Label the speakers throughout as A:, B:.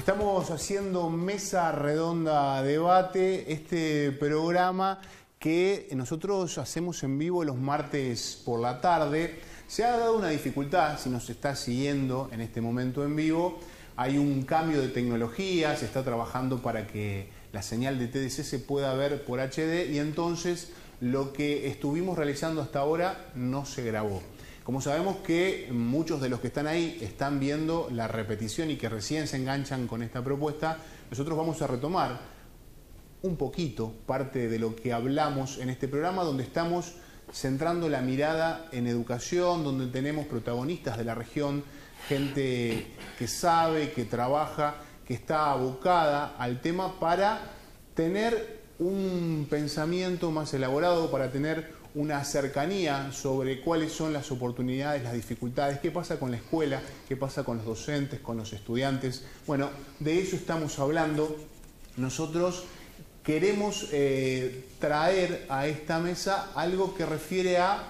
A: Estamos haciendo Mesa Redonda Debate, este programa que nosotros hacemos en vivo los martes por la tarde. Se ha dado una dificultad, si nos está siguiendo en este momento en vivo, hay un cambio de tecnología, se está trabajando para que la señal de TDC se pueda ver por HD y entonces lo que estuvimos realizando hasta ahora no se grabó. Como sabemos que muchos de los que están ahí están viendo la repetición y que recién se enganchan con esta propuesta, nosotros vamos a retomar un poquito parte de lo que hablamos en este programa, donde estamos centrando la mirada en educación, donde tenemos protagonistas de la región, gente que sabe, que trabaja, que está abocada al tema para tener un pensamiento más elaborado, para tener una cercanía sobre cuáles son las oportunidades, las dificultades, qué pasa con la escuela, qué pasa con los docentes, con los estudiantes. Bueno, de eso estamos hablando. Nosotros queremos traer a esta mesa algo que refiere a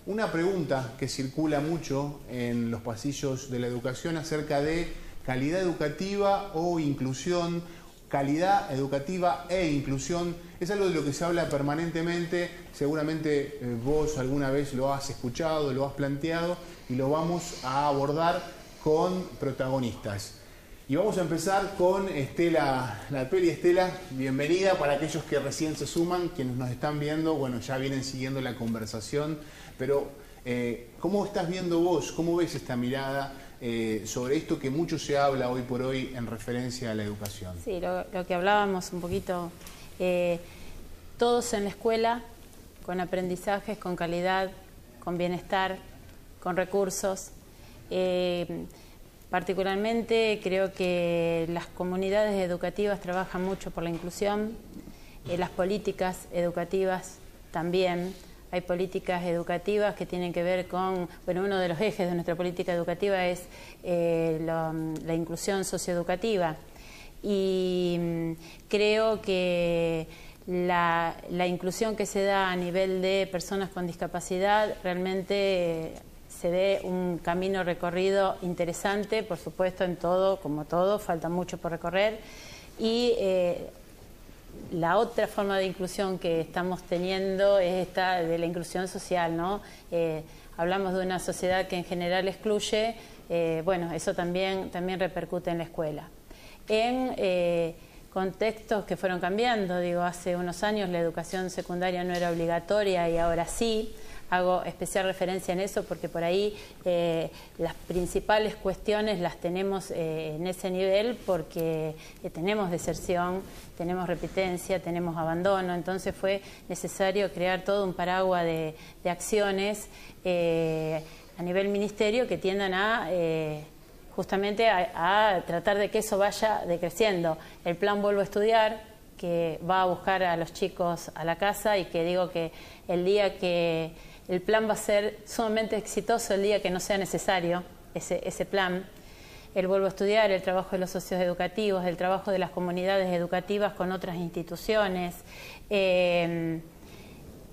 A: una pregunta que circula mucho en los pasillos de la educación acerca de calidad educativa o inclusión. Calidad educativa e inclusión es algo de lo que se habla permanentemente. Seguramente vos alguna vez lo has escuchado, lo has planteado y lo vamos a abordar con protagonistas. Y vamos a empezar con Estela Latperi. Estela, bienvenida. Para aquellos que recién se suman, quienes nos están viendo, bueno, ya vienen siguiendo la conversación, pero ¿cómo estás viendo vos? ¿Cómo ves esta mirada sobre esto que mucho se habla hoy por hoy en referencia a la educación?
B: Sí, lo que hablábamos un poquito, todos en la escuela, con aprendizajes, con calidad, con bienestar, con recursos. Particularmente creo que las comunidades educativas trabajan mucho por la inclusión, las políticas educativas también. Hay políticas educativas que tienen que ver con, bueno, uno de los ejes de nuestra política educativa es la inclusión socioeducativa. Y creo que la inclusión que se da a nivel de personas con discapacidad realmente se ve un camino recorrido interesante, por supuesto en todo, como todo, falta mucho por recorrer. Y la otra forma de inclusión que estamos teniendo es esta de la inclusión social, ¿no? Hablamos de una sociedad que en general excluye, bueno, eso también repercute en la escuela. En contextos que fueron cambiando, digo, hace unos años la educación secundaria no era obligatoria y ahora sí. Hago especial referencia en eso porque por ahí las principales cuestiones las tenemos en ese nivel porque tenemos deserción, tenemos repitencia, tenemos abandono, entonces fue necesario crear todo un paraguas de acciones a nivel ministerio que tiendan a justamente a tratar de que eso vaya decreciendo. El plan Vuelvo a Estudiar, que va a buscar a los chicos a la casa y que digo que el día que el plan va a ser sumamente exitoso el día que no sea necesario ese plan. El Vuelvo a Estudiar, el trabajo de los socios educativos, el trabajo de las comunidades educativas con otras instituciones, las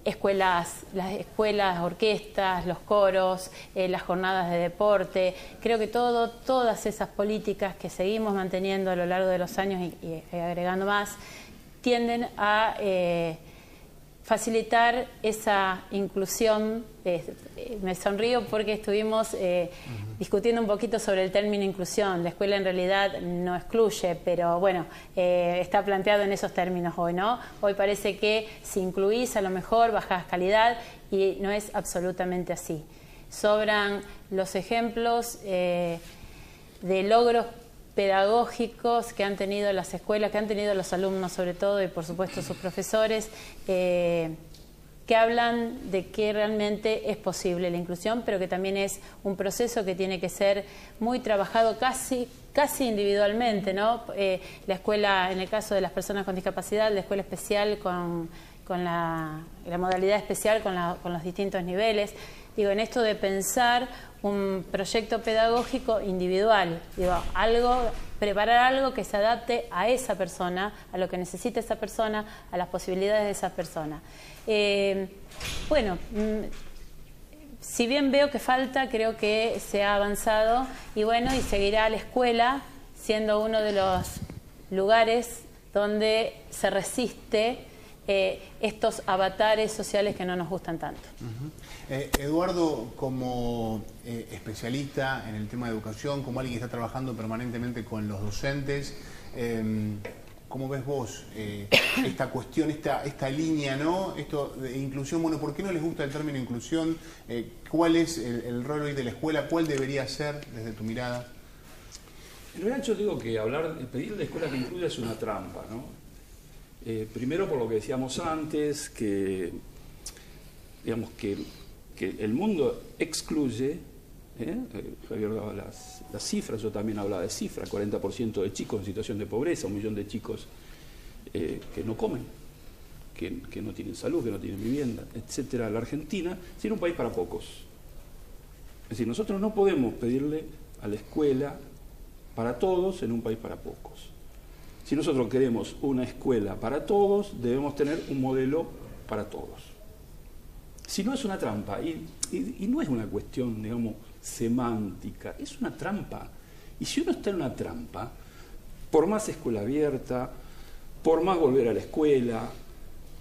B: escuelas, orquestas, los coros, las jornadas de deporte. Creo que todas esas políticas que seguimos manteniendo a lo largo de los años y agregando más, tienden a facilitar esa inclusión. Me sonrío porque estuvimos discutiendo un poquito sobre el término inclusión. La escuela en realidad no excluye, pero bueno, está planteado en esos términos hoy, ¿no? Hoy parece que si incluís a lo mejor bajás calidad y no es absolutamente así. Sobran los ejemplos de logros pedagógicos que han tenido las escuelas, que han tenido los alumnos sobre todo y por supuesto sus profesores, que hablan de que realmente es posible la inclusión, pero que también es un proceso que tiene que ser muy trabajado casi individualmente, ¿no? La escuela, en el caso de las personas con discapacidad, la escuela especial con la modalidad especial, con los distintos niveles. Digo, en esto de pensar un proyecto pedagógico individual, digo, preparar algo que se adapte a esa persona, a lo que necesita esa persona, a las posibilidades de esa persona. Bueno, si bien veo que falta, creo que se ha avanzado y bueno, y seguirá la escuela siendo uno de los lugares donde se resiste estos avatares sociales que no nos gustan tanto.
A: Eduardo, como especialista en el tema de educación, como alguien que está trabajando permanentemente con los docentes, ¿cómo ves vos esta cuestión, esta línea, ¿no? Esto de inclusión, bueno, ¿por qué no les gusta el término inclusión? ¿Cuál es el rol hoy de la escuela? ¿Cuál debería ser desde tu mirada?
C: En realidad yo digo que pedir a la escuela que incluya es una trampa, ¿no? Primero por lo que decíamos antes, que digamos que el mundo excluye, Javier daba las cifras, yo también hablaba de cifras, 40% de chicos en situación de pobreza, 1 millón de chicos que no comen, que no tienen salud, que no tienen vivienda, etcétera. La Argentina tiene un país para pocos. Es decir, nosotros no podemos pedirle a la escuela para todos en un país para pocos. Si nosotros queremos una escuela para todos, debemos tener un modelo para todos. Si no, es una trampa, y no es una cuestión, digamos, semántica, es una trampa. Y si uno está en una trampa, por más escuela abierta, por más volver a la escuela,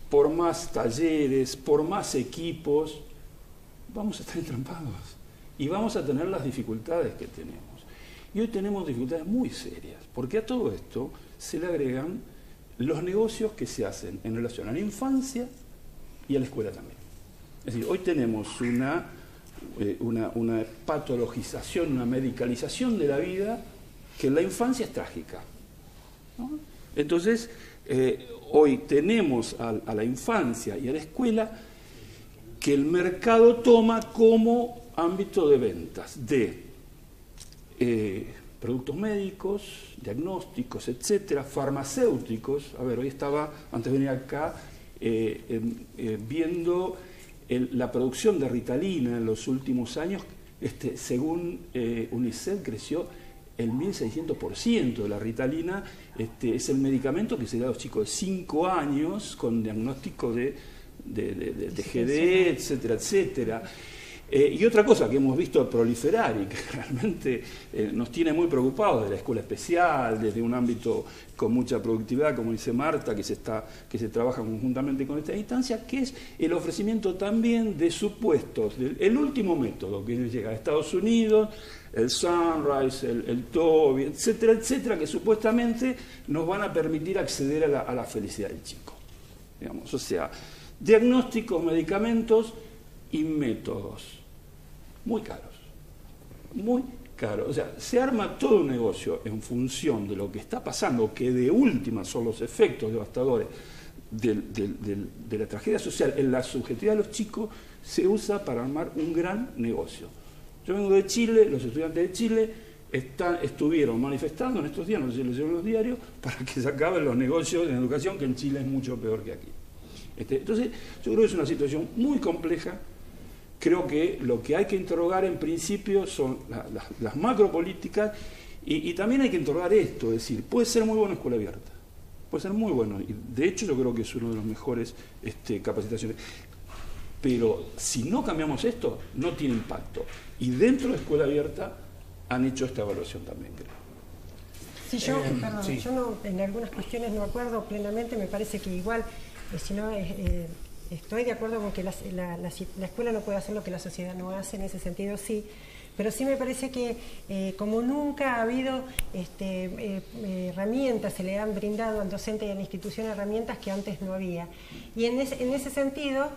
C: por más talleres, por más equipos, vamos a estar entrampados y vamos a tener las dificultades que tenemos. Y hoy tenemos dificultades muy serias, porque a todo esto se le agregan los negocios que se hacen en relación a la infancia y a la escuela también. Es decir, hoy tenemos una patologización, una medicalización de la vida que en la infancia es trágica, ¿no? Entonces, hoy tenemos a la infancia y a la escuela que el mercado toma como ámbito de ventas de productos médicos, diagnósticos, etcétera, farmacéuticos. A ver, hoy estaba, antes de venir acá, viendo la producción de Ritalina en los últimos años, según UNICEF, creció el 1600% de la Ritalina. Es el medicamento que se da a los chicos de 5 años con diagnóstico de GD, etcétera, etcétera. Y otra cosa que hemos visto proliferar y que realmente nos tiene muy preocupados de la escuela especial, desde un ámbito con mucha productividad, como dice Marta, que se trabaja conjuntamente con esta instancia, que es el ofrecimiento también de supuestos, el último método que llega a Estados Unidos, el Sunrise, el TOBI, etcétera, etcétera, que supuestamente nos van a permitir acceder a la felicidad del chico. Digamos, o sea, diagnósticos, medicamentos y métodos muy caros, muy caros. O sea, se arma todo un negocio en función de lo que está pasando, que de última son los efectos devastadores de la tragedia social en la subjetividad de los chicos, se usa para armar un gran negocio. Yo vengo de Chile, los estudiantes de Chile estuvieron manifestando en estos días, no sé si lo hicieron en los diarios, para que se acaben los negocios en educación, que en Chile es mucho peor que aquí. Entonces, yo creo que es una situación muy compleja. Creo que lo que hay que interrogar en principio son las macropolíticas y también hay que interrogar esto, es decir, puede ser muy buena escuela abierta, puede ser muy bueno, y de hecho yo creo que es uno de los mejores capacitaciones, pero si no cambiamos esto, no tiene impacto. Y dentro de la escuela abierta han hecho esta evaluación también, creo.
D: Sí, yo no, en algunas cuestiones no acuerdo plenamente, me parece que igual, si no estoy de acuerdo con que la escuela no puede hacer lo que la sociedad no hace, en ese sentido sí, pero sí me parece que como nunca ha habido herramientas, se le han brindado al docente y a la institución herramientas que antes no había. Y en ese sentido,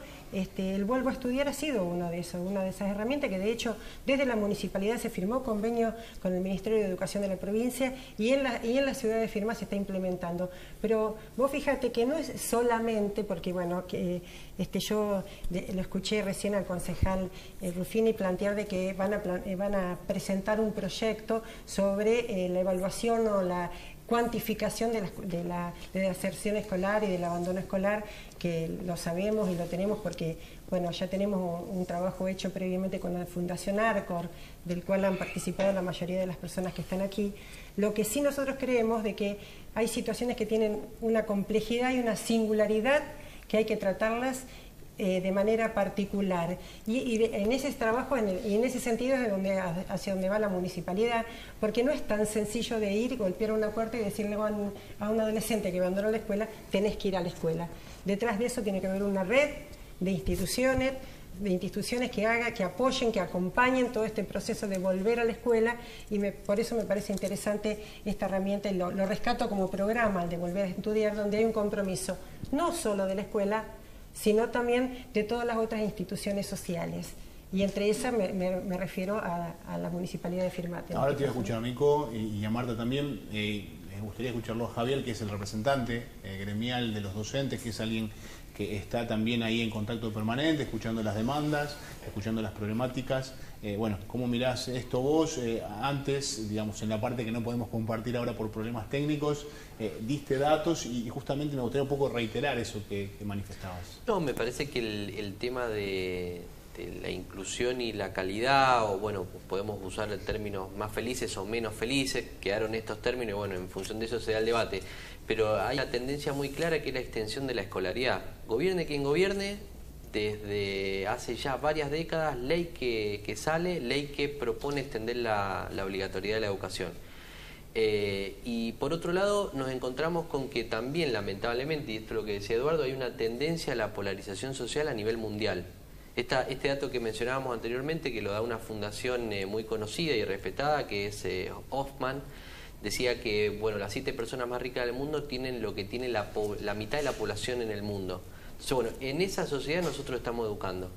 D: el Vuelvo a Estudiar ha sido una de esas herramientas que de hecho desde la municipalidad se firmó convenio con el Ministerio de Educación de la provincia y en la ciudad de Firmat se está implementando. Pero vos fíjate que no es solamente, porque bueno, yo lo escuché recién al concejal Ruffini plantear de que van a presentar un proyecto sobre la evaluación o la cuantificación de la deserción escolar y del abandono escolar, que lo sabemos y lo tenemos porque bueno, ya tenemos un trabajo hecho previamente con la Fundación Arcor, del cual han participado la mayoría de las personas que están aquí. Lo que sí nosotros creemos de que hay situaciones que tienen una complejidad y una singularidad que hay que tratarlas de manera particular. En ese trabajo y en ese sentido es hacia donde va la municipalidad, porque no es tan sencillo de ir, golpear una puerta y decirle a un adolescente que abandonó la escuela, tenés que ir a la escuela. Detrás de eso tiene que haber una red de instituciones que apoyen, que acompañen todo este proceso de volver a la escuela, y por eso me parece interesante esta herramienta y lo rescato como programa de Volver a Estudiar, donde hay un compromiso no solo de la escuela, sino también de todas las otras instituciones sociales. Y entre esas me refiero a la Municipalidad de Firmate.
A: Ahora te voy a escuchar a Nico y a Marta también. Me gustaría escucharlo a Javier, que es el representante gremial de los docentes, que es alguien que está también ahí en contacto permanente, escuchando las demandas, escuchando las problemáticas. Bueno, ¿cómo mirás esto vos? Antes, digamos, en la parte que no podemos compartir ahora por problemas técnicos, diste datos y justamente me gustaría un poco reiterar eso que manifestabas.
E: No, me parece que el tema de la inclusión y la calidad, o bueno, podemos usar el término más felices o menos felices, quedaron estos términos y bueno, en función de eso se da el debate. Pero hay una tendencia muy clara que es la extensión de la escolaridad. Gobierne quien gobierne, desde hace ya varias décadas, ley que sale, ley que propone extender la obligatoriedad de la educación. Y por otro lado nos encontramos con que también, lamentablemente, y esto es lo que decía Eduardo, hay una tendencia a la polarización social a nivel mundial. Este dato que mencionábamos anteriormente, que lo da una fundación muy conocida y respetada, que es Hoffman, decía que bueno, las 7 personas más ricas del mundo tienen lo que tiene la mitad de la población en el mundo. Entonces, bueno, en esa sociedad nosotros estamos educando.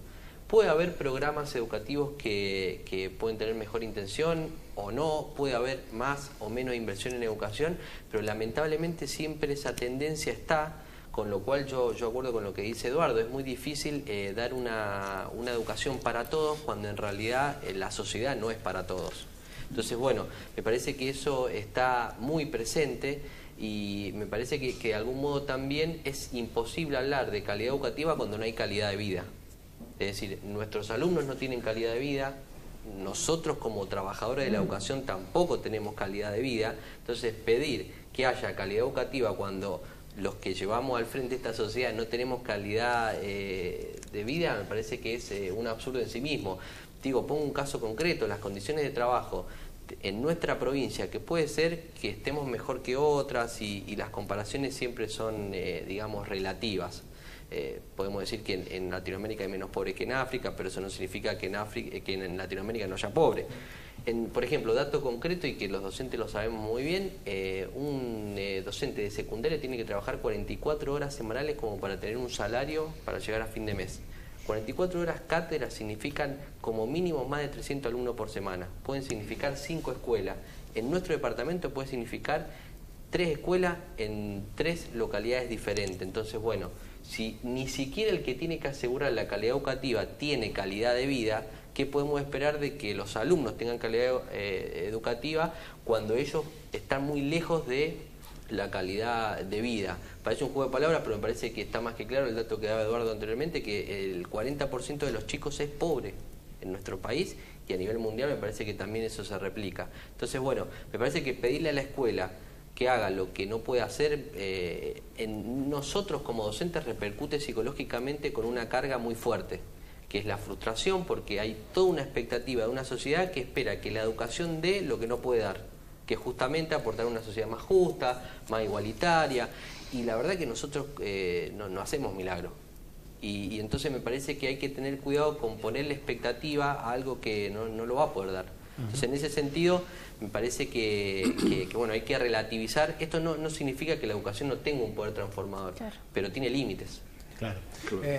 E: Puede haber programas educativos que pueden tener mejor intención o no, puede haber más o menos inversión en educación, pero lamentablemente siempre esa tendencia está, con lo cual yo acuerdo con lo que dice Eduardo, es muy difícil dar una educación para todos cuando en realidad la sociedad no es para todos. Entonces, bueno, me parece que eso está muy presente y me parece que de algún modo también es imposible hablar de calidad educativa cuando no hay calidad de vida. Es decir, nuestros alumnos no tienen calidad de vida, nosotros como trabajadores de la educación tampoco tenemos calidad de vida. Entonces, pedir que haya calidad educativa cuando los que llevamos al frente esta sociedad no tenemos calidad de vida, me parece que es un absurdo en sí mismo. Digo, pongo un caso concreto, las condiciones de trabajo en nuestra provincia, que puede ser que estemos mejor que otras y las comparaciones siempre son, digamos, relativas. Podemos decir que en Latinoamérica hay menos pobres que en África, pero eso no significa que en Latinoamérica no haya pobres. Por ejemplo, dato concreto y que los docentes lo sabemos muy bien, un docente de secundaria tiene que trabajar 44 horas semanales como para tener un salario para llegar a fin de mes. 44 horas cátedra significan como mínimo más de 300 alumnos por semana. Pueden significar 5 escuelas. En nuestro departamento puede significar 3 escuelas en 3 localidades diferentes. Entonces, bueno, si ni siquiera el que tiene que asegurar la calidad educativa tiene calidad de vida, ¿qué podemos esperar de que los alumnos tengan calidad educativa cuando ellos están muy lejos de la calidad de vida? Parece un juego de palabras, pero me parece que está más que claro el dato que daba Eduardo anteriormente, que el 40% de los chicos es pobre en nuestro país y a nivel mundial me parece que también eso se replica. Entonces, bueno, me parece que pedirle a la escuela que haga lo que no puede hacer, en nosotros como docentes repercute psicológicamente con una carga muy fuerte, que es la frustración, porque hay toda una expectativa de una sociedad que espera que la educación dé lo que no puede dar, que justamente aportar una sociedad más justa, más igualitaria, y la verdad que nosotros no hacemos milagros. Y entonces me parece que hay que tener cuidado con ponerle expectativa a algo que no lo va a poder dar. Entonces, en ese sentido, me parece que bueno, hay que relativizar. Esto no significa que la educación no tenga un poder transformador, claro, pero tiene límites.
A: Claro.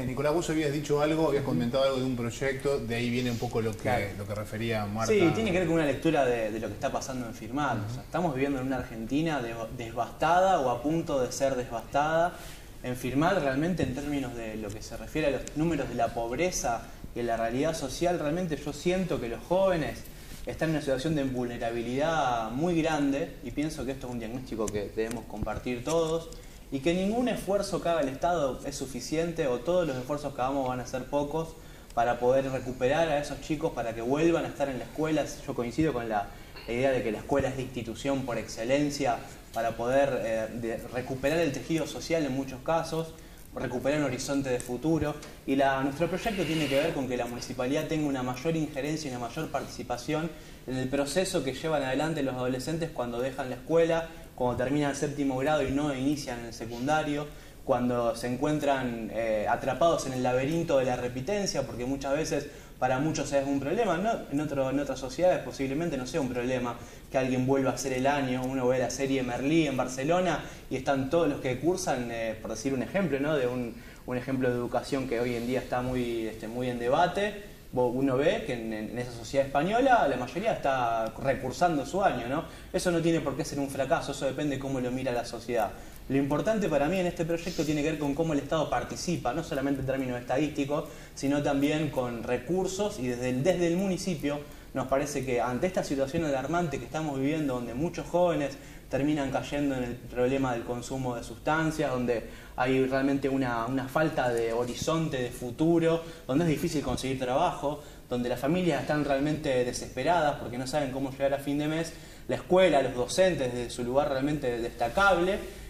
A: Nicolás, vos habías dicho algo, habías comentado algo de un proyecto, de ahí viene un poco lo que refería Marta.
F: Sí, tiene que ver con una lectura de lo que está pasando en Firmat. O sea, estamos viviendo en una Argentina devastada o a punto de ser devastada. En Firmat, realmente, en términos de lo que se refiere a los números de la pobreza y de la realidad social, realmente yo siento que los jóvenes están en una situación de vulnerabilidad muy grande y pienso que esto es un diagnóstico que debemos compartir todos y que ningún esfuerzo que haga el Estado es suficiente o todos los esfuerzos que hagamos van a ser pocos para poder recuperar a esos chicos para que vuelvan a estar en la escuela. Yo coincido con la idea de que la escuela es la institución por excelencia para poder recuperar el tejido social en muchos casos, recuperar un horizonte de futuro. Y nuestro proyecto tiene que ver con que la municipalidad tenga una mayor injerencia y una mayor participación en el proceso que llevan adelante los adolescentes cuando dejan la escuela, cuando terminan el 7º grado y no inician el secundario, cuando se encuentran atrapados en el laberinto de la repitencia, porque muchas veces para muchos es un problema, ¿no? En otras sociedades posiblemente no sea un problema que alguien vuelva a hacer el año. Uno ve la serie Merlí en Barcelona y están todos los que cursan, por decir un ejemplo, ¿no? De un ejemplo de educación que hoy en día está muy en debate. Uno ve que en esa sociedad española la mayoría está recursando su año, ¿no? Eso no tiene por qué ser un fracaso, eso depende de cómo lo mira la sociedad. Lo importante para mí en este proyecto tiene que ver con cómo el Estado participa, no solamente en términos estadísticos, sino también con recursos, y desde el municipio nos parece que ante esta situación alarmante que estamos viviendo, donde muchos jóvenes terminan cayendo en el problema del consumo de sustancias, donde hay realmente una falta de horizonte, de futuro, donde es difícil conseguir trabajo, donde las familias están realmente desesperadas porque no saben cómo llegar a fin de mes, la escuela, los docentes desde su lugar realmente destacable,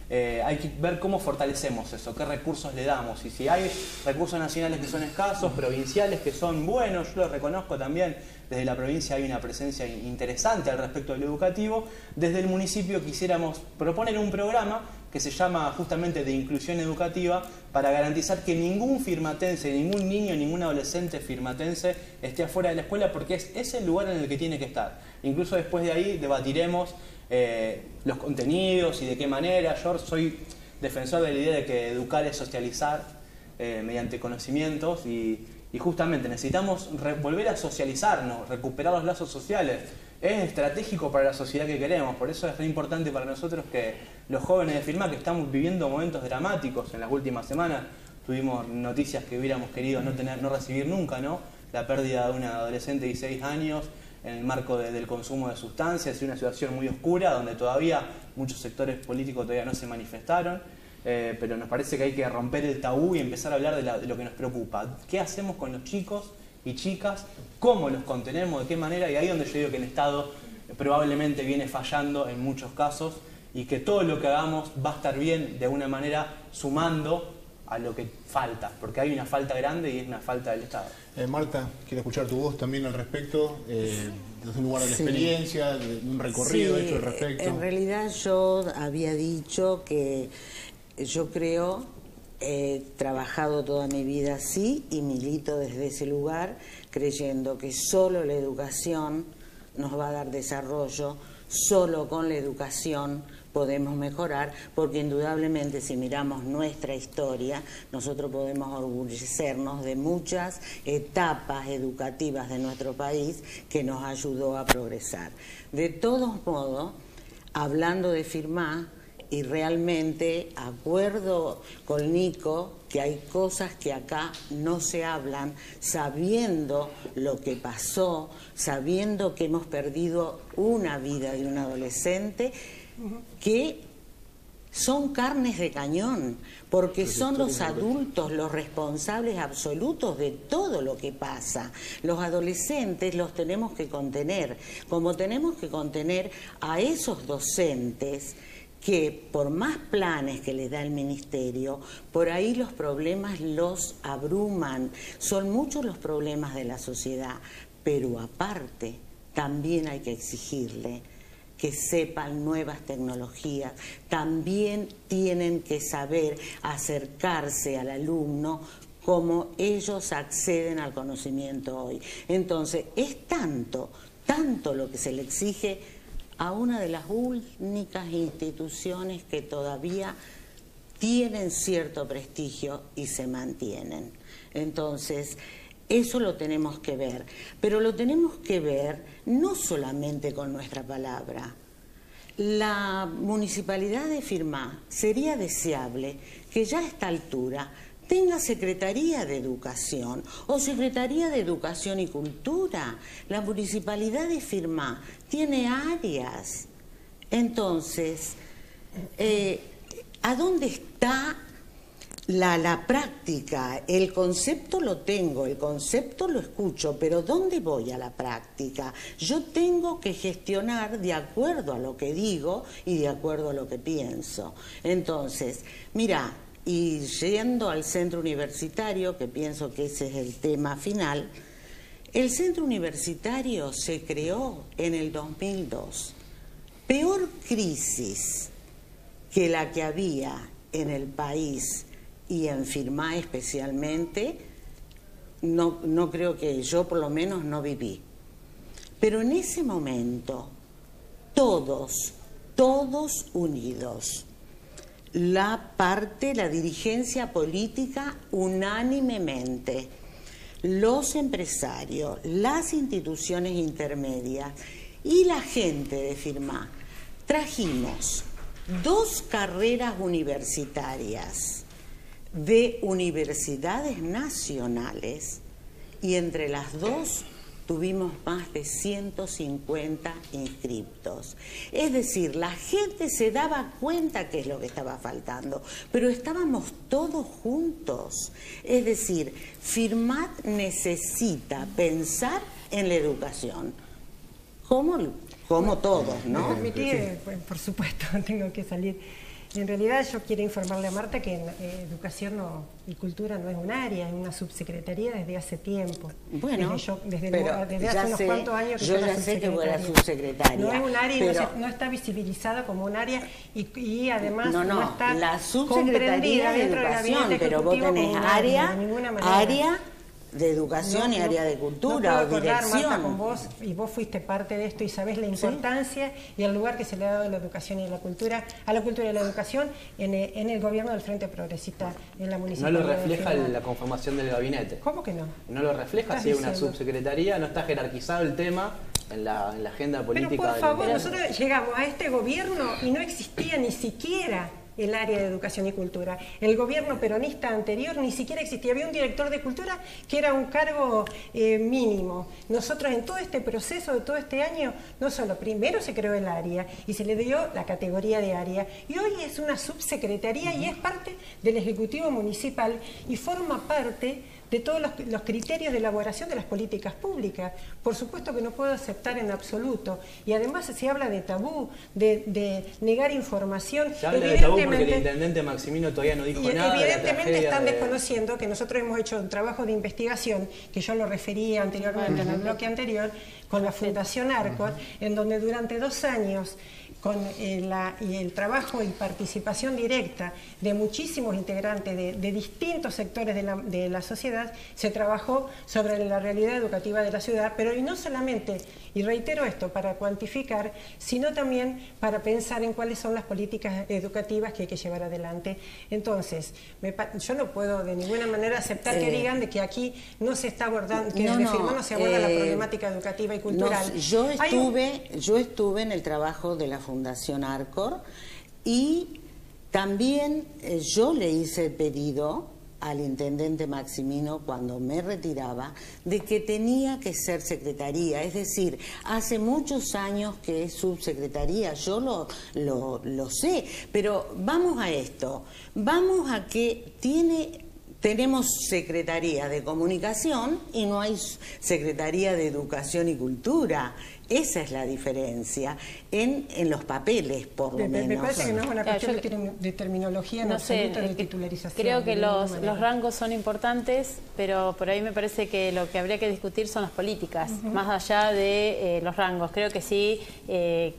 F: hay que ver cómo fortalecemos eso, qué recursos le damos, y si hay recursos nacionales que son escasos, provinciales que son buenos, yo lo reconozco también, desde la provincia hay una presencia interesante al respecto del educativo. Desde el municipio quisiéramos proponer un programa que se llama justamente de inclusión educativa para garantizar que ningún firmatense, ningún niño, ningún adolescente firmatense esté afuera de la escuela, porque es el lugar en el que tiene que estar. Incluso después de ahí debatiremos los contenidos y de qué manera. Yo soy defensor de la idea de que educar es socializar mediante conocimientos y justamente necesitamos volver a socializarnos, recuperar los lazos sociales. Es estratégico para la sociedad que queremos, por eso es re importante para nosotros que los jóvenes de Firmá, que estamos viviendo momentos dramáticos en las últimas semanas, tuvimos noticias que hubiéramos querido no recibir nunca, ¿no? La pérdida de una adolescente de 16 años en el marco del consumo de sustancias, y una situación muy oscura donde todavía muchos sectores políticos todavía no se manifestaron. Pero nos parece que hay que romper el tabú y empezar a hablar de lo que nos preocupa. ¿Qué hacemos con los chicos y chicas? ¿Cómo los contenemos? ¿De qué manera? Y ahí es donde yo digo que el Estado probablemente viene fallando en muchos casos, y que todo lo que hagamos va a estar bien de alguna manera sumando a lo que falta, porque hay una falta grande y es una falta del Estado.
A: Marta, quiero escuchar tu voz también al respecto, desde un lugar de la experiencia, de un recorrido hecho al respecto.
G: En realidad yo había dicho que yo creo, he trabajado toda mi vida así y milito desde ese lugar, creyendo que solo la educación nos va a dar desarrollo, solo con la educación podemos mejorar, porque indudablemente si miramos nuestra historia, nosotros podemos orgullecernos de muchas etapas educativas de nuestro país que nos ayudó a progresar. De todos modos, hablando de Firmá, y realmente acuerdo con Nico que hay cosas que acá no se hablan, sabiendo lo que pasó, sabiendo que hemos perdido una vida de un adolescente, que son carnes de cañón, porque son los adultos los responsables absolutos de todo lo que pasa. Los adolescentes los tenemos que contener, como tenemos que contener a esos docentes que por más planes que les da el ministerio, por ahí los problemas los abruman. Son muchos los problemas de la sociedad, pero aparte también hay que exigirle que sepan nuevas tecnologías, también tienen que saber acercarse al alumno como ellos acceden al conocimiento hoy. Entonces, es tanto lo que se le exige a una de las únicas instituciones que todavía tienen cierto prestigio y se mantienen. Entonces, eso lo tenemos que ver, pero lo tenemos que ver no solamente con nuestra palabra. La municipalidad de Firmá sería deseable que ya a esta altura tenga Secretaría de Educación o Secretaría de Educación y Cultura. La municipalidad de Firmá tiene áreas. Entonces, ¿a dónde está la práctica? El concepto lo tengo, el concepto lo escucho, pero ¿dónde voy a la práctica? Yo tengo que gestionar de acuerdo a lo que digo y de acuerdo a lo que pienso. Entonces, mira, y yendo al centro universitario, que pienso que ese es el tema final, el centro universitario se creó en el 2002. Peor crisis que la que había en el país y en Firmá especialmente, no creo que yo por lo menos no viví. Pero en ese momento, todos unidos, la dirigencia política unánimemente, los empresarios, las instituciones intermedias y la gente de Firmá, trajimos 2 carreras universitarias de universidades nacionales y entre las 2 tuvimos más de 150 inscriptos. Es decir, la gente se daba cuenta qué es lo que estaba faltando, pero estábamos todos juntos. Es decir, Firmá necesita pensar en la educación, como todos, ¿no?
D: Me permití, pues, por supuesto, tengo que salir. En realidad yo quiero informarle a Marta que Educación y Cultura no es un área, es una subsecretaría desde hace tiempo.
G: Bueno,
D: desde hace unos cuantos años que
G: yo ya sé que vos eras subsecretaria.
D: No es un área
G: pero,
D: y no está visibilizada como un área y además no está
G: la subsecretaría de Educación, pero vos tenés área de Educación y área de Cultura o dirección.
D: Marta, con vos, y vos fuiste parte de esto y sabés la importancia y el lugar que se le ha dado a la educación y a la cultura y la educación en el gobierno del Frente Progresista en la municipalidad.
F: No lo refleja la conformación del gabinete.
D: ¿Cómo que no?
F: No lo refleja, si es una subsecretaría, no está jerarquizado el tema en la agenda política.
D: Pero por favor, nosotros llegamos a este gobierno y no existía ni siquiera el área de Educación y Cultura. El gobierno peronista anterior ni siquiera existía. Había un director de Cultura que era un cargo mínimo. Nosotros en todo este proceso de todo este año, no solo primero se creó el área y se le dio la categoría de área y hoy es una subsecretaría y es parte del Ejecutivo Municipal y forma parte de todos los criterios de elaboración de las políticas públicas. Por supuesto que no puedo aceptar en absoluto. Y además se habla de tabú, de negar información.
F: Se habla de tabú porque el intendente Maximino todavía no dijo nada.
D: Evidentemente están desconociendo que nosotros hemos hecho un trabajo de investigación, que yo lo refería anteriormente en el bloque anterior, con la Fundación Arcor, en donde durante 2 años con el trabajo y participación directa de muchísimos integrantes de distintos sectores de la sociedad, se trabajó sobre la realidad educativa de la ciudad, pero y no solamente, y reitero esto, para cuantificar, sino también para pensar en cuáles son las políticas educativas que hay que llevar adelante. Entonces, yo no puedo de ninguna manera aceptar que digan de que aquí no se está abordando, que desde Firmá no se aborda la problemática educativa y cultural.
G: Yo estuve en el trabajo de la Fundación Arcor y también yo le hice el pedido al intendente Maximino cuando me retiraba de que tenía que ser secretaría, es decir, hace muchos años que es subsecretaría, yo lo sé, pero vamos a esto, vamos a que tenemos Secretaría de Comunicación y no hay Secretaría de Educación y Cultura. Esa es la diferencia en los papeles, por lo menos.
D: Me parece que no es una cuestión de terminología, no absoluta, de titularización.
B: Creo que los rangos son importantes, pero por ahí me parece que lo que habría que discutir son las políticas, más allá de los rangos. Creo que sí, que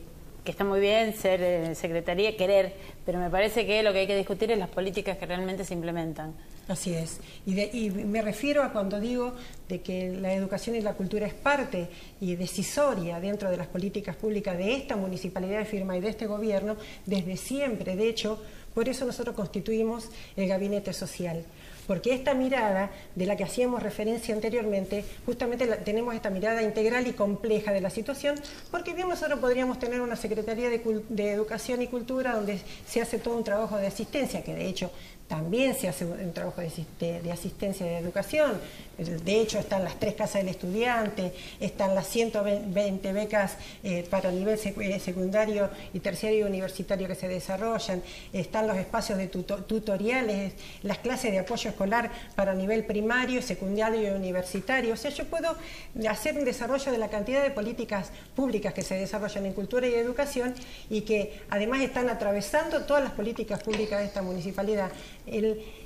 B: está muy bien ser secretaría, querer, pero me parece que lo que hay que discutir es las políticas que realmente se implementan.
D: Así es. Y me refiero a cuando digo de que la educación y la cultura es parte y decisoria dentro de las políticas públicas de esta municipalidad de Firmá y de este gobierno desde siempre. De hecho, por eso nosotros constituimos el Gabinete Social. Porque esta mirada de la que hacíamos referencia anteriormente, justamente tenemos esta mirada integral y compleja de la situación, porque bien nosotros podríamos tener una Secretaría de Educación y Cultura donde se hace todo un trabajo de asistencia, que de hecho también se hace un trabajo de asistencia de educación. De hecho están las 3 casas del estudiante, están las 120 becas para nivel secundario y terciario y universitario que se desarrollan, están los espacios de tutoriales, las clases de apoyo escolar para nivel primario, secundario y universitario. O sea, yo puedo hacer un desarrollo de la cantidad de políticas públicas que se desarrollan en cultura y educación y que además están atravesando todas las políticas públicas de esta municipalidad.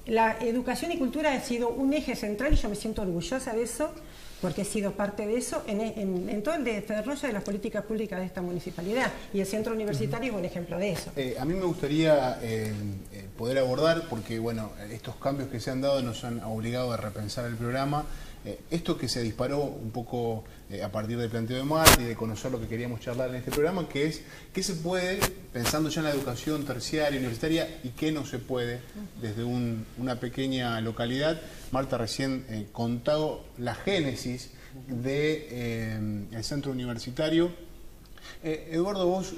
D: La educación y cultura ha sido un eje central y yo me siento orgullosa de eso, porque he sido parte de eso en todo el desarrollo de las políticas públicas de esta municipalidad, y el centro universitario es un ejemplo de eso.
A: A mí me gustaría poder abordar, porque bueno, estos cambios que se han dado nos han obligado a repensar el programa. Esto que se disparó un poco a partir del planteo de Marta y de conocer lo que queríamos charlar en este programa, que es qué se puede, pensando ya en la educación terciaria, universitaria, y qué no se puede desde una pequeña localidad. Marta recién contado la génesis del centro universitario. Eduardo, vos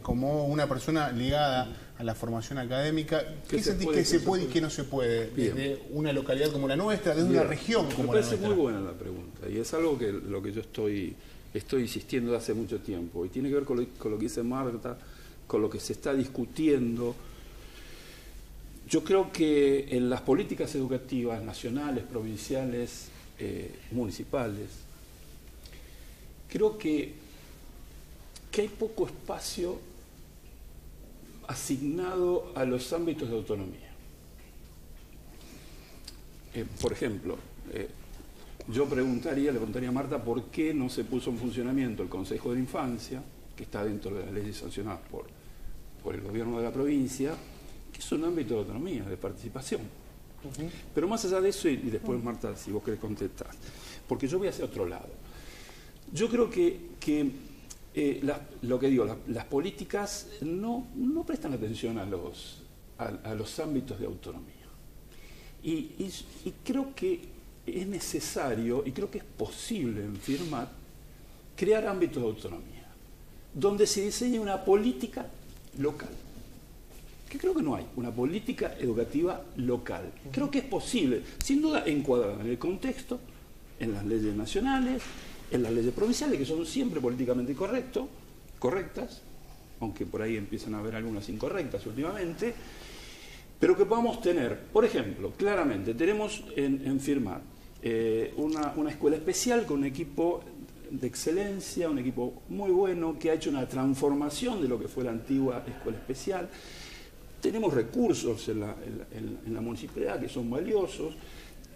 A: como una persona ligada a la formación académica, ¿qué sentís que se puede y qué no se puede desde una localidad como la nuestra, desde una región como la nuestra?
C: Me parece muy buena la pregunta y es algo que lo que yo estoy insistiendo desde hace mucho tiempo y tiene que ver con lo que dice Marta, con lo que se está discutiendo. Yo creo que en las políticas educativas nacionales, provinciales, municipales, creo que hay poco espacio asignado a los ámbitos de autonomía. Por ejemplo, yo le preguntaría a Marta por qué no se puso en funcionamiento el Consejo de la Infancia, que está dentro de las leyes sancionadas por el gobierno de la provincia, que es un ámbito de autonomía, de participación. Pero más allá de eso, y después Marta, si vos querés contestar, porque yo voy hacia otro lado. Yo creo que lo que digo, las políticas no prestan atención a los ámbitos de autonomía. Y creo que es necesario, y creo que es posible en Firmat, crear ámbitos de autonomía, donde se diseñe una política local. Que creo que no hay una política educativa local. Creo que es posible, sin duda encuadrada en el contexto, en las leyes nacionales, en las leyes provinciales, que son siempre políticamente correctas, aunque por ahí empiezan a haber algunas incorrectas últimamente, pero que podamos tener, por ejemplo, claramente, tenemos en Firmat una escuela especial con un equipo de excelencia, un equipo muy bueno, que ha hecho una transformación de lo que fue la antigua escuela especial. Tenemos recursos en la municipalidad que son valiosos,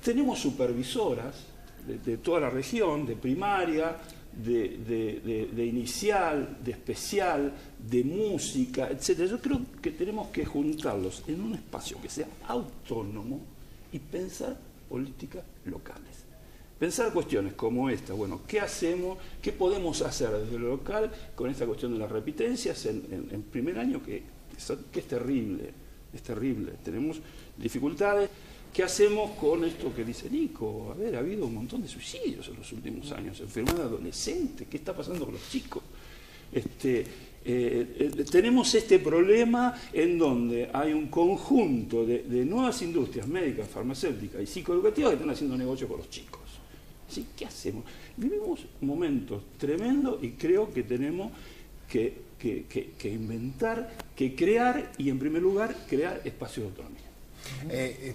C: tenemos supervisoras de toda la región, de primaria, de inicial, de especial, de música, etc. Yo creo que tenemos que juntarlos en un espacio que sea autónomo y pensar políticas locales. Pensar cuestiones como esta, bueno, ¿qué hacemos, qué podemos hacer desde lo local con esta cuestión de las repitencias en primer año que es terrible, tenemos dificultades? ¿Qué hacemos con esto que dice Nico? A ver, ha habido un montón de suicidios en los últimos años, enfermedad adolescente, ¿qué está pasando con los chicos? Tenemos este problema en donde hay un conjunto de nuevas industrias médicas, farmacéuticas y psicoeducativas que están haciendo negocio con los chicos. ¿Sí? ¿Qué hacemos? Vivimos momentos tremendos y creo que tenemos que inventar, que crear y en primer lugar crear espacios de autonomía.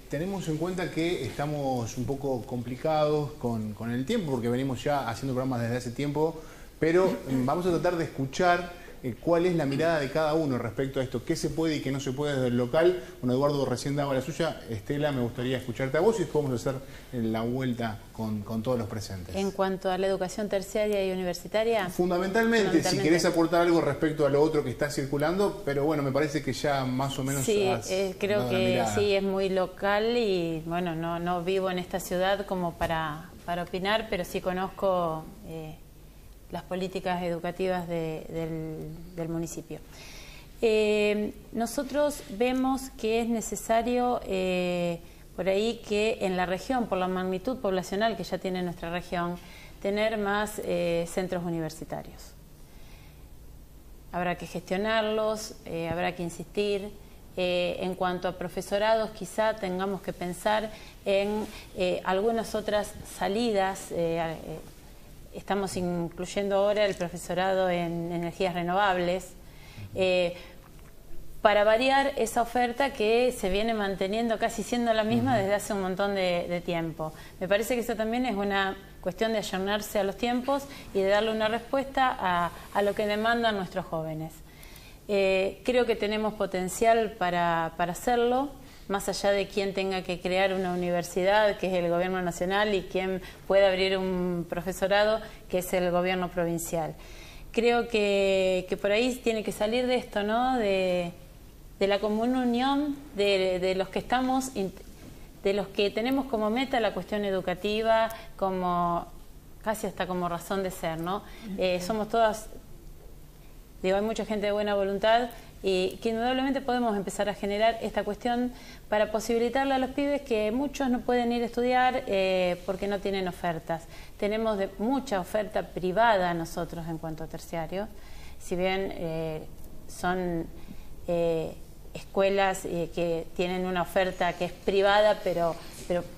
A: Tenemos en cuenta que estamos un poco complicados con el tiempo, porque venimos ya haciendo programas desde hace tiempo, pero vamos a tratar de escuchar cuál es la mirada de cada uno respecto a esto, qué se puede y qué no se puede desde el local. Bueno, Eduardo recién daba la suya. Estela, me gustaría escucharte a vos y después vamos a hacer la vuelta con todos los presentes.
B: En cuanto a la educación terciaria y universitaria...
A: Fundamentalmente, si querés aportar algo respecto a lo otro que está circulando, pero bueno, me parece que ya más o menos...
B: Sí, creo que sí, es muy local y bueno, no vivo en esta ciudad como para opinar, pero sí conozco... las políticas educativas del municipio. Nosotros vemos que es necesario por ahí que en la región, por la magnitud poblacional que ya tiene nuestra región, tener más centros universitarios. Habrá que gestionarlos, habrá que insistir. En cuanto a profesorados, quizá tengamos que pensar en algunas otras salidas. Estamos incluyendo ahora el profesorado en energías renovables, para variar esa oferta que se viene manteniendo casi siendo la misma desde hace un montón de tiempo. Me parece que eso también es una cuestión de ayornarse a los tiempos y de darle una respuesta a lo que demandan nuestros jóvenes. Creo que tenemos potencial para hacerlo. más allá de quién tenga que crear una universidad, que es el gobierno nacional, y quién puede abrir un profesorado, que es el gobierno provincial. Creo que por ahí tiene que salir de esto, ¿no? De la común unión de los que estamos, de los que tenemos como meta la cuestión educativa, como casi hasta como razón de ser, ¿no? Somos todas, digo, hay mucha gente de buena voluntad y que indudablemente podemos empezar a generar esta cuestión para posibilitarle a los pibes que muchos no pueden ir a estudiar porque no tienen ofertas. Tenemos mucha oferta privada nosotros en cuanto a terciario, si bien son escuelas que tienen una oferta que es privada pero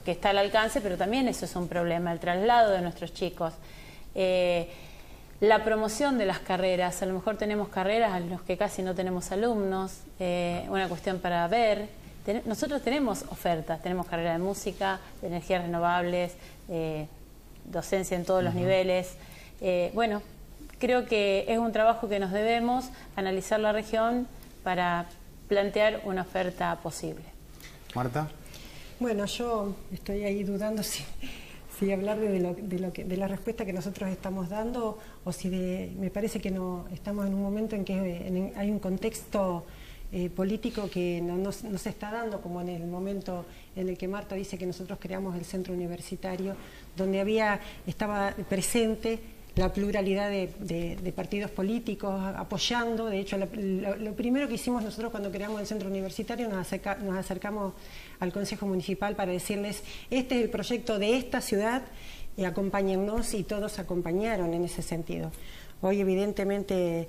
B: que está al alcance, pero también eso es un problema, el traslado de nuestros chicos. La promoción de las carreras, a lo mejor tenemos carreras en las que casi no tenemos alumnos, una cuestión para ver. Nosotros tenemos ofertas, tenemos carrera de música, de energías renovables, docencia en todos los niveles. Bueno, creo que es un trabajo que nos debemos analizar la región para plantear una oferta posible.
A: Marta.
D: Bueno, yo estoy ahí dudando si hablar de la respuesta que nosotros estamos dando o si me parece que no estamos en un momento en que hay un contexto político que no se está dando, como en el momento en el que Marta dice que nosotros creamos el centro universitario, donde estaba presente la pluralidad de partidos políticos apoyando. De hecho, lo primero que hicimos nosotros cuando creamos el centro universitario, nos acercamos al Consejo Municipal para decirles: este es el proyecto de esta ciudad, acompáñennos, y todos acompañaron en ese sentido. Hoy evidentemente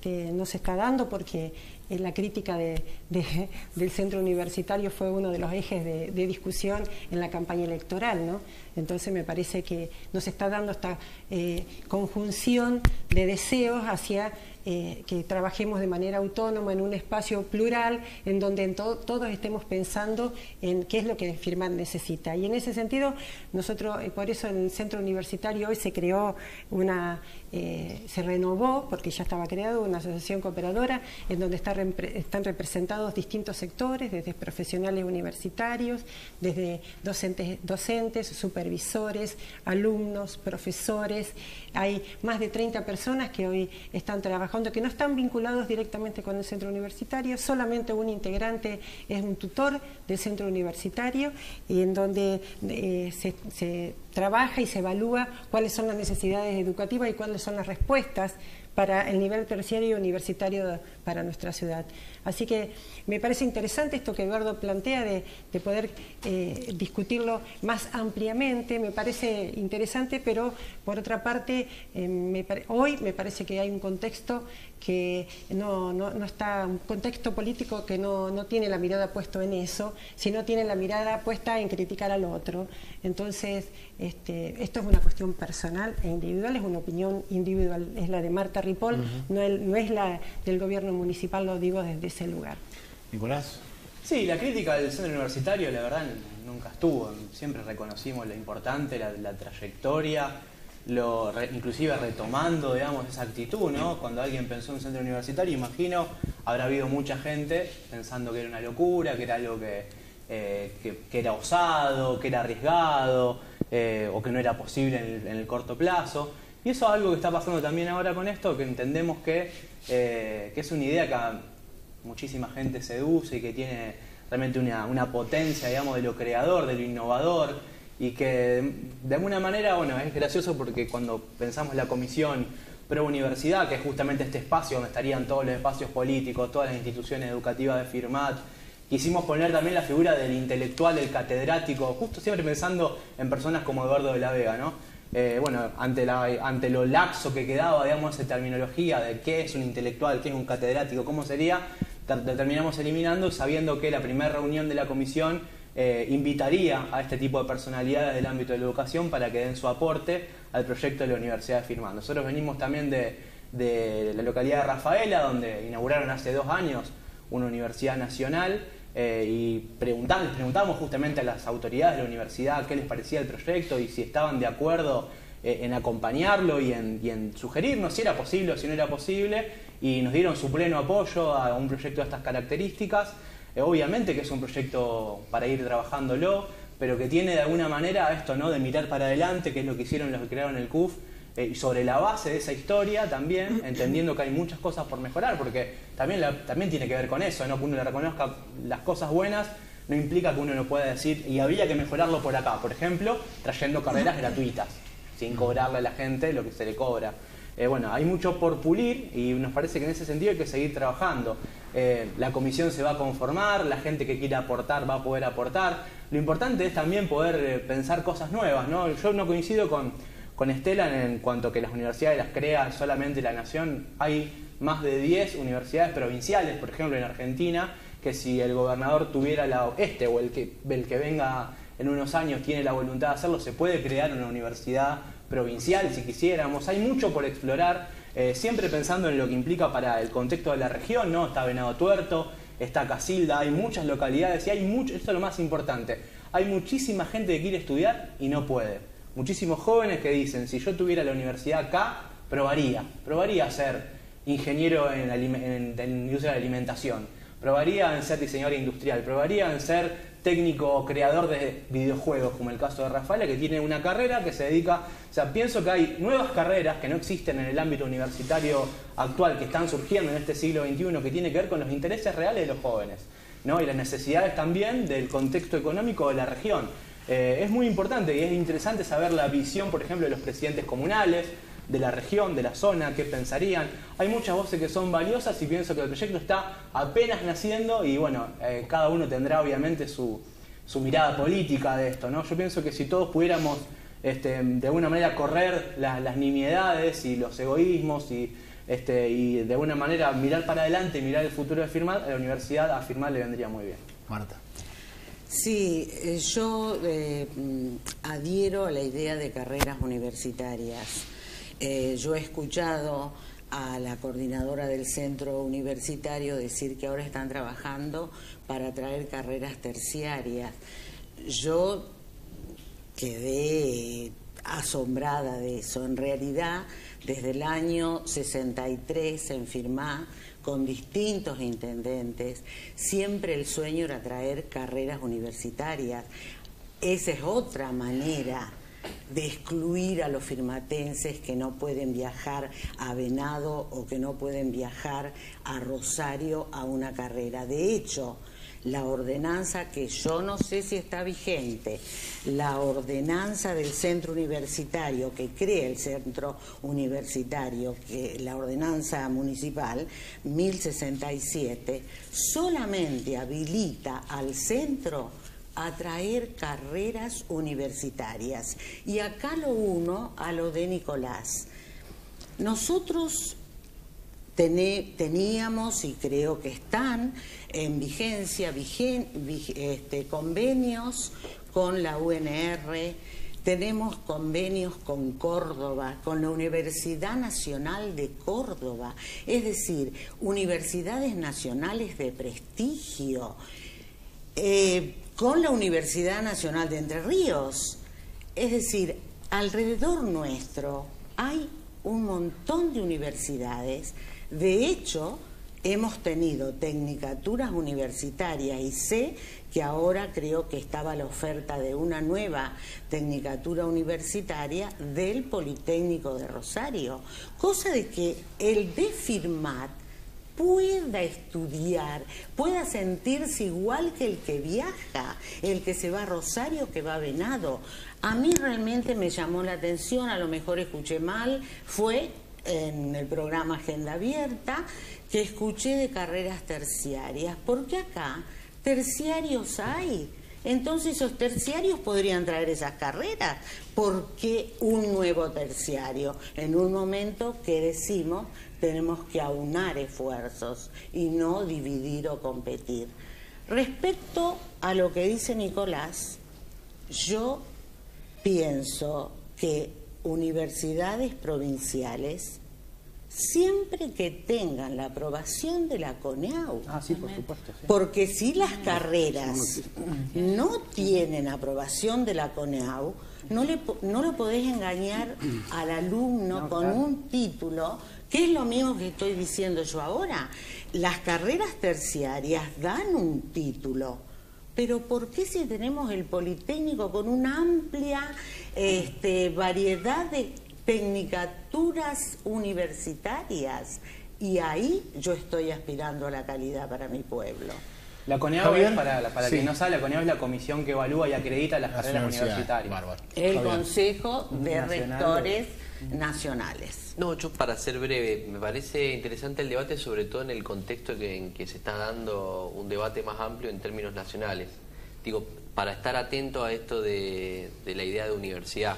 D: no se está dando porque la crítica del centro universitario fue uno de los ejes de discusión en la campaña electoral, ¿no? Entonces me parece que nos está dando esta conjunción de deseos hacia que trabajemos de manera autónoma en un espacio plural en donde todos estemos pensando en qué es lo que FIRMAT necesita. Y en ese sentido, nosotros, por eso en el centro universitario hoy se creó se renovó, porque ya estaba creado, una asociación cooperadora en donde están representados distintos sectores, desde profesionales universitarios, desde docentes, supervisores, alumnos, profesores. Hay más de 30 personas que hoy están trabajando, que no están vinculados directamente con el centro universitario, solamente un integrante es un tutor del centro universitario, y en donde se trabaja y se evalúa cuáles son las necesidades educativas y cuáles son las respuestas para el nivel terciario y universitario para nuestra ciudad. Así que me parece interesante esto que Eduardo plantea de poder discutirlo más ampliamente. Me parece interesante, pero por otra parte, hoy me parece que hay un contexto que no está, un contexto político que no tiene la mirada puesta en eso, sino tiene la mirada puesta en criticar al otro. Entonces, esto es una cuestión personal e individual, es una opinión individual, es la de Marta Ripoll, no es la del gobierno municipal, lo digo desde ese lugar.
A: Nicolás.
F: Sí, la crítica del centro universitario, la verdad, nunca estuvo. Siempre reconocimos lo importante, la trayectoria, inclusive retomando, digamos, esa actitud, ¿no? Cuando alguien pensó en un centro universitario, imagino, habrá habido mucha gente pensando que era una locura, que era algo que era osado, que era arriesgado, o que no era posible en el corto plazo. Y eso es algo que está pasando también ahora con esto, que entendemos que es una idea que muchísima gente seduce y que tiene realmente una potencia, digamos, de lo creador, de lo innovador, y que de alguna manera, bueno, es gracioso porque cuando pensamos la comisión Pro Universidad, que es justamente este espacio donde estarían todos los espacios políticos, todas las instituciones educativas de FIRMAT, quisimos poner también la figura del intelectual, del catedrático, justo siempre pensando en personas como Eduardo de la Vega, ¿no? Bueno, ante lo laxo que quedaba, digamos, esa terminología de qué es un intelectual, qué es un catedrático, cómo sería, terminamos eliminando, sabiendo que la primera reunión de la comisión invitaría a este tipo de personalidades del ámbito de la educación para que den su aporte al proyecto de la Universidad de FIRMAT. Nosotros venimos también de la localidad de Rafaela, donde inauguraron hace 2 años una universidad nacional, y les preguntamos justamente a las autoridades de la universidad qué les parecía el proyecto y si estaban de acuerdo en acompañarlo y en sugerirnos si era posible o si no era posible, y nos dieron su pleno apoyo a un proyecto de estas características. Obviamente que es un proyecto para ir trabajándolo, pero que tiene de alguna manera esto, ¿no?, de mirar para adelante, que es lo que hicieron los que crearon el CUF, y sobre la base de esa historia también, entendiendo que hay muchas cosas por mejorar, porque también tiene que ver con eso, ¿no?, que uno le reconozca las cosas buenas, no implica que uno no pueda decir, y habría que mejorarlo por acá, por ejemplo, trayendo carreras gratuitas, sin cobrarle a la gente lo que se le cobra. Bueno, hay mucho por pulir y nos parece que en ese sentido hay que seguir trabajando. La comisión se va a conformar, la gente que quiera aportar va a poder aportar. Lo importante es también poder pensar cosas nuevas, ¿no? Yo no coincido con Estela en cuanto a que las universidades las crea solamente la nación. Hay más de 10 universidades provinciales, por ejemplo en Argentina, que si el gobernador tuviera o el que venga en unos años tiene la voluntad de hacerlo, se puede crear una universidad provincial si quisiéramos. Hay mucho por explorar, siempre pensando en lo que implica para el contexto de la región, ¿no? Está Venado Tuerto, está Casilda, hay muchas localidades y hay mucho, esto es lo más importante, hay muchísima gente que quiere estudiar y no puede. Muchísimos jóvenes que dicen, si yo tuviera la universidad acá, probaría a ser ingeniero en la industria de la alimentación, probaría en ser diseñador industrial, probaría en ser técnico o creador de videojuegos, como el caso de Rafaela, que tiene una carrera que se dedica... O sea, pienso que hay nuevas carreras que no existen en el ámbito universitario actual, que están surgiendo en este siglo XXI, que tiene que ver con los intereses reales de los jóvenes, ¿no? Y las necesidades también del contexto económico de la región. Es muy importante y es interesante saber la visión, por ejemplo, de los presidentes comunales, de la región, de la zona, qué pensarían. Hay muchas voces que son valiosas y pienso que el proyecto está apenas naciendo y bueno, cada uno tendrá obviamente su mirada política de esto, ¿no? Yo pienso que si todos pudiéramos de alguna manera correr las nimiedades y los egoísmos y de alguna manera mirar para adelante y mirar el futuro de Firmat, a la universidad a Firmat le vendría muy bien.
A: Marta.
G: Sí, yo adhiero a la idea de carreras universitarias. Yo he escuchado a la coordinadora del centro universitario decir que ahora están trabajando para traer carreras terciarias. Yo quedé asombrada de eso. En realidad, desde el año 63 en Firmat, con distintos intendentes, siempre el sueño era traer carreras universitarias. Esa es otra manera de excluir a los firmatenses que no pueden viajar a Venado o que no pueden viajar a Rosario a una carrera. De hecho, la ordenanza, que yo no sé si está vigente, la ordenanza del centro universitario que crea el centro universitario, que la ordenanza municipal 1067, solamente habilita al centro a traer carreras universitarias. Y acá lo uno a lo de Nicolás. Nosotros teníamos, y creo que están en vigencia, convenios con la UNR, tenemos convenios con Córdoba, con la Universidad Nacional de Córdoba, es decir, universidades nacionales de prestigio, con la Universidad Nacional de Entre Ríos. Es decir, alrededor nuestro hay un montón de universidades. De hecho, hemos tenido tecnicaturas universitarias y sé que ahora creo que estaba la oferta de una nueva tecnicatura universitaria del Politécnico de Rosario, cosa de que el de Firmat pueda estudiar, pueda sentirse igual que el que viaja, el que se va a Rosario, que va a Venado. A mí realmente me llamó la atención, a lo mejor escuché mal, fue en el programa Agenda Abierta, que escuché de carreras terciarias, porque acá terciarios hay. Entonces esos terciarios podrían traer esas carreras. ¿Por qué un nuevo terciario? En un momento que decimos tenemos que aunar esfuerzos y no dividir o competir. Respecto a lo que dice Nicolás, yo pienso que universidades provinciales, siempre que tengan la aprobación de la CONEAU,
F: sí, por supuesto, sí.
G: Porque si las carreras no tienen aprobación de la CONEAU, no lo podés engañar al alumno con un título ¿Qué es lo mismo que estoy diciendo yo ahora? Las carreras terciarias dan un título, pero ¿por qué si tenemos el Politécnico con una amplia variedad de tecnicaturas universitarias? Y ahí yo estoy aspirando a la calidad para mi pueblo.
F: La CONEAU es, para quien no sabe, la CONEAU es la comisión que evalúa y acredita las carreras universitarias.
A: Bárbaro.
G: El Consejo de Rectores Nacionales.
E: No, yo para ser breve, me parece interesante el debate, sobre todo en el contexto en que se está dando un debate más amplio en términos nacionales. Digo, para estar atento a esto de la idea de universidad.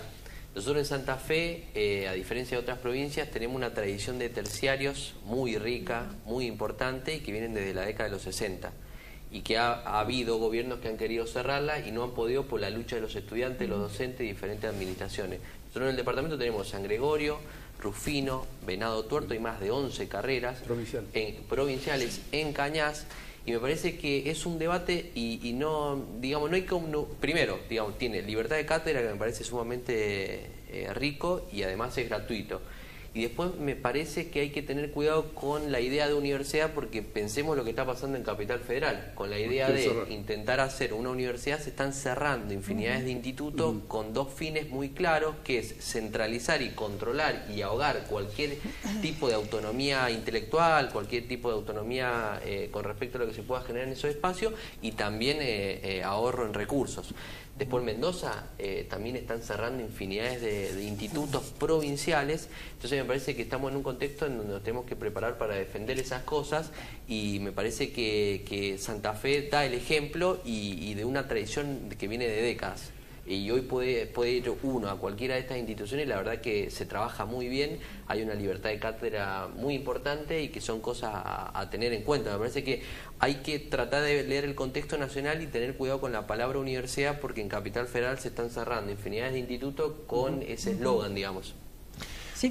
E: Nosotros en Santa Fe, a diferencia de otras provincias, tenemos una tradición de terciarios muy rica, muy importante y que vienen desde la década de los 60. Y que ha habido gobiernos que han querido cerrarla y no han podido por la lucha de los estudiantes, los docentes y diferentes administraciones. Nosotros en el departamento tenemos San Gregorio, Rufino, Venado Tuerto y más de 11 carreras provinciales en Cañas. Y me parece que es un debate y no, digamos, no hay como... primero, digamos, tiene libertad de cátedra, que me parece sumamente rico y además es gratuito. Y después me parece que hay que tener cuidado con la idea de universidad, porque pensemos lo que está pasando en Capital Federal. Con la idea de intentar hacer una universidad se están cerrando infinidades de institutos con dos fines muy claros, que es centralizar y controlar y ahogar cualquier tipo de autonomía intelectual, cualquier tipo de autonomía con respecto a lo que se pueda generar en esos espacios, y también ahorro en recursos. Después en Mendoza también están cerrando infinidades de institutos provinciales. Entonces me parece que estamos en un contexto en donde nos tenemos que preparar para defender esas cosas, y me parece que Santa Fe da el ejemplo y de una tradición que viene de décadas. Y hoy puede ir uno a cualquiera de estas instituciones, la verdad que se trabaja muy bien, hay una libertad de cátedra muy importante y que son cosas a tener en cuenta. Me parece que hay que tratar de leer el contexto nacional y tener cuidado con la palabra universidad, porque en Capital Federal se están cerrando infinidades de institutos con ese eslogan, digamos.
D: Sí,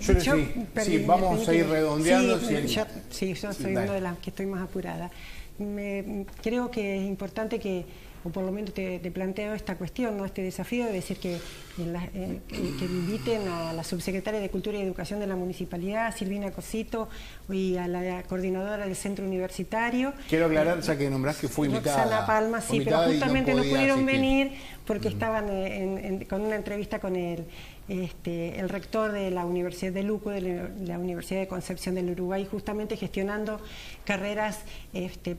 A: vamos a ir redondeando.
D: Yo soy una de las que estoy más apurada. Creo que es importante que, o por lo menos te planteo esta cuestión, ¿no? Este desafío de decir que inviten a la subsecretaria de Cultura y Educación de la Municipalidad, Silvina Cosito, y a la coordinadora del Centro Universitario.
A: Quiero aclarar, ya que nombrás que fue invitada.
D: Roxana Palma, sí, pero justamente no pudieron venir porque estaban con una entrevista con el rector de la Universidad de Luco, de la Universidad de Concepción del Uruguay, justamente gestionando carreras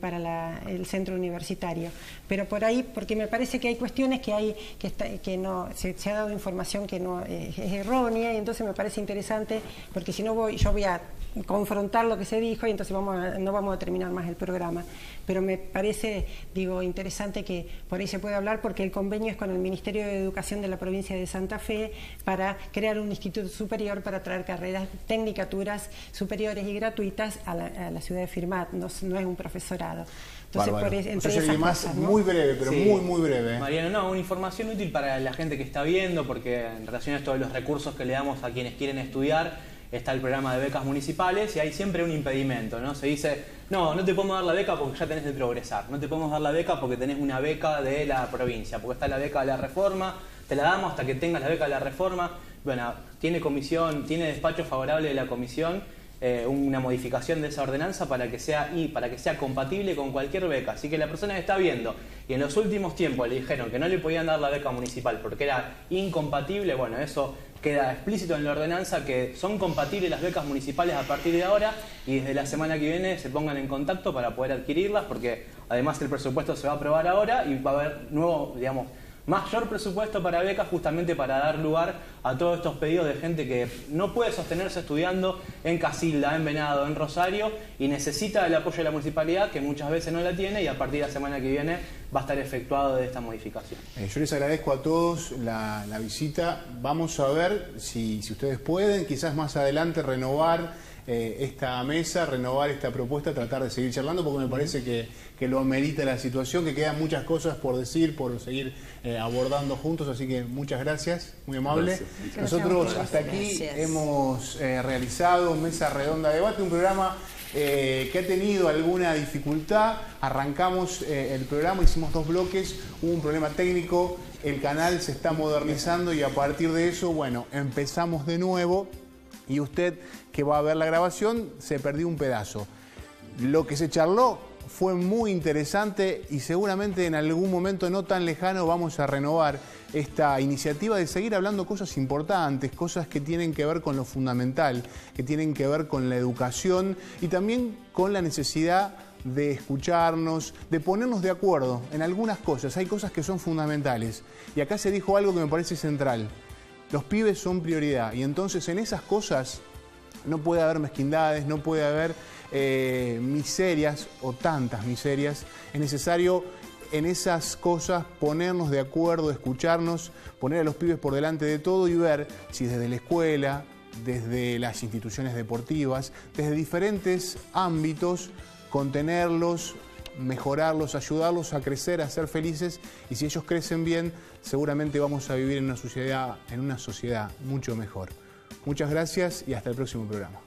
D: para el centro universitario. Pero por ahí, porque me parece que hay cuestiones que no se ha dado información que no es errónea, y entonces me parece interesante, porque si no yo voy a confrontar lo que se dijo y entonces no vamos a terminar más el programa. Pero me parece, interesante que por ahí se pueda hablar, porque el convenio es con el Ministerio de Educación de la provincia de Santa Fe para crear un instituto superior para traer carreras, tecnicaturas superiores y gratuitas a la ciudad de Firmat, no es un profesorado. Entonces, entre esas cosas, ¿no?
A: Muy breve, pero
F: sí.
A: muy breve.
F: Mariano, una información útil para la gente que está viendo, porque en relación a todos los recursos que le damos a quienes quieren estudiar, está el programa de becas municipales y hay siempre un impedimento, ¿no? Se dice, no te podemos dar la beca porque ya tenés el Progresar, no te podemos dar la beca porque tenés una beca de la provincia, porque está la beca de la Reforma, te la damos hasta que tengas la beca de la Reforma. Bueno, tiene despacho favorable de la comisión, una modificación de esa ordenanza para que sea compatible con cualquier beca. Así que la persona que está viendo y en los últimos tiempos le dijeron que no le podían dar la beca municipal porque era incompatible, bueno, eso queda explícito en la ordenanza, que son compatibles las becas municipales a partir de ahora, y desde la semana que viene se pongan en contacto para poder adquirirlas, porque además el presupuesto se va a aprobar ahora y va a haber mayor presupuesto para becas, justamente para dar lugar a todos estos pedidos de gente que no puede sostenerse estudiando en Casilda, en Venado, en Rosario, y necesita el apoyo de la municipalidad, que muchas veces no la tiene, y a partir de la semana que viene va a estar efectuado de esta modificación.
A: Yo les agradezco a todos la visita. Vamos a ver si ustedes pueden, quizás más adelante, renovar esta mesa, renovar esta propuesta, tratar de seguir charlando, porque me parece que lo amerita la situación, que quedan muchas cosas por decir, por seguir abordando juntos, así que muchas gracias, muy amable.
G: Gracias.
A: Nosotros hasta aquí hemos realizado Mesa Redonda Debate, un programa que ha tenido alguna dificultad. Arrancamos el programa, hicimos 2 bloques, hubo un problema técnico, el canal se está modernizando y a partir de eso, bueno, empezamos de nuevo. y usted que va a ver la grabación se perdió un pedazo. Lo que se charló fue muy interesante y seguramente en algún momento no tan lejano vamos a renovar esta iniciativa de seguir hablando cosas importantes, cosas que tienen que ver con lo fundamental, que tienen que ver con la educación y también con la necesidad de escucharnos, de ponernos de acuerdo en algunas cosas. Hay cosas que son fundamentales y acá se dijo algo que me parece central. Los pibes son prioridad y entonces en esas cosas no puede haber mezquindades, no puede haber miserias o tantas miserias. Es necesario en esas cosas ponernos de acuerdo, escucharnos, poner a los pibes por delante de todo y ver si desde la escuela, desde las instituciones deportivas, desde diferentes ámbitos, contenerlos, mejorarlos, ayudarlos a crecer, a ser felices, y si ellos crecen bien, seguramente vamos a vivir en una sociedad mucho mejor. Muchas gracias y hasta el próximo programa.